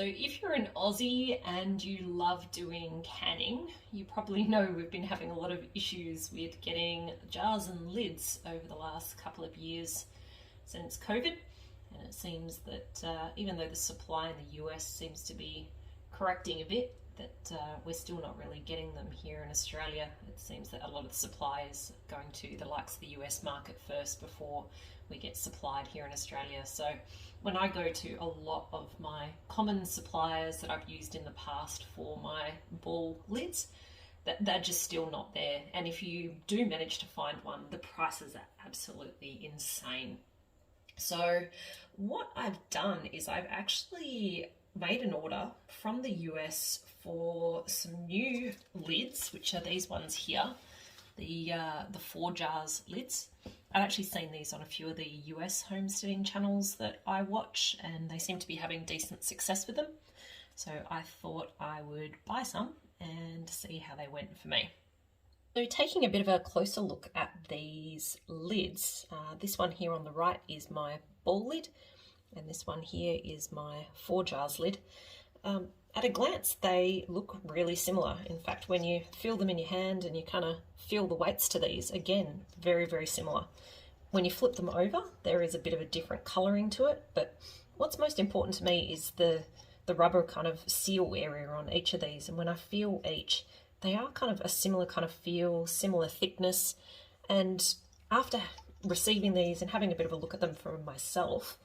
So if you're an Aussie and you love doing canning, you probably know we've been having a lot of issues with getting jars and lids over the last couple of years since COVID. And it seems that even though the supply in the US seems to be correcting a bit, that we're still not really getting them here in Australia. It seems that a lot of the supply is going to the likes of the US market first before we get supplied here in Australia. So when I go to a lot of my common suppliers that I've used in the past for my ball lids, they're just still not there. And if you do manage to find one, the prices are absolutely insane. So what I've done is I've actually made an order from the US for some new lids, which are these ones here, the 4 jars lids. I've actually seen these on a few of the US homesteading channels that I watch, and they seem to be having decent success with them. So I thought I would buy some and see how they went for me. So taking a bit of a closer look at these lids, this one here on the right is my ball lid, and this one here is my 4 jars lid. At a glance, they look really similar. In fact, when you feel them in your hand and you kind of feel the weights to these, again, very, very similar. When you flip them over, there is a bit of a different colouring to it, but what's most important to me is the rubber kind of seal area on each of these. And when I feel each, they are kind of a similar kind of feel, similar thickness. And after receiving these and having a bit of a look at them for myself,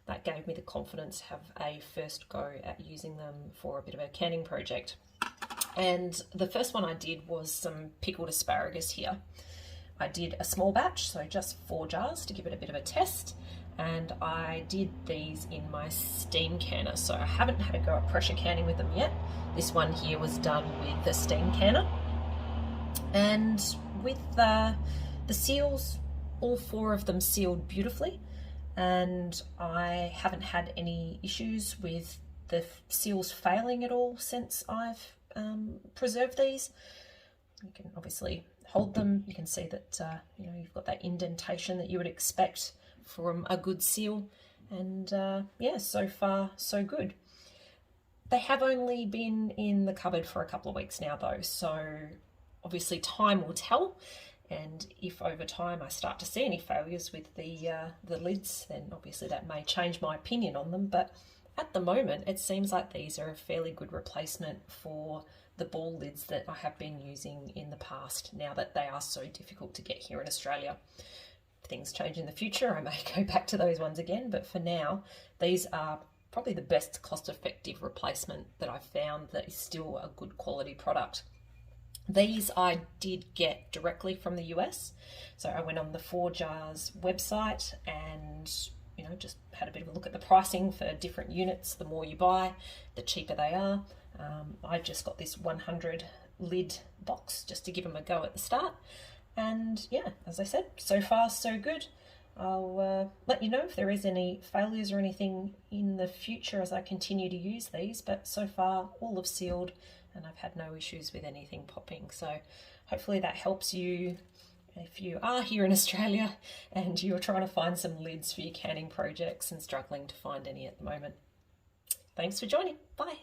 that gave me the confidence to have a first go at using them for a bit of a canning project. And the first one I did was some pickled asparagus here. I did a small batch, so just 4 jars to give it a bit of a test. And I did these in my steam canner. So I haven't had a go at pressure canning with them yet. This one here was done with the steam canner. And with the seals, all 4 of them sealed beautifully. And I haven't had any issues with the seals failing at all since I've preserved these. You can obviously hold them. You can see that you've got that indentation that you would expect from a good seal. And yeah, so far so good. They have only been in the cupboard for a couple of weeks now though, so obviously time will tell. And if over time I start to see any failures with the lids, then obviously that may change my opinion on them. But at the moment, it seems like these are a fairly good replacement for the ball lids that I have been using in the past, now that they are so difficult to get here in Australia. If things change in the future, I may go back to those ones again. But for now, these are probably the best cost-effective replacement that I've found that is still a good quality product. These I did get directly from the US. So I went on the 4 Jars website and just had a bit of a look at the pricing for different units. The more you buy, the cheaper they are. I just got this 100 lid box just to give them a go at the start. And yeah, as I said, so far so good. I'll let you know if there is any failures or anything in the future as I continue to use these, but so far all have sealed and I've had no issues with anything popping. So hopefully that helps you if you are here in Australia and you're trying to find some lids for your canning projects and struggling to find any at the moment. Thanks for joining. Bye.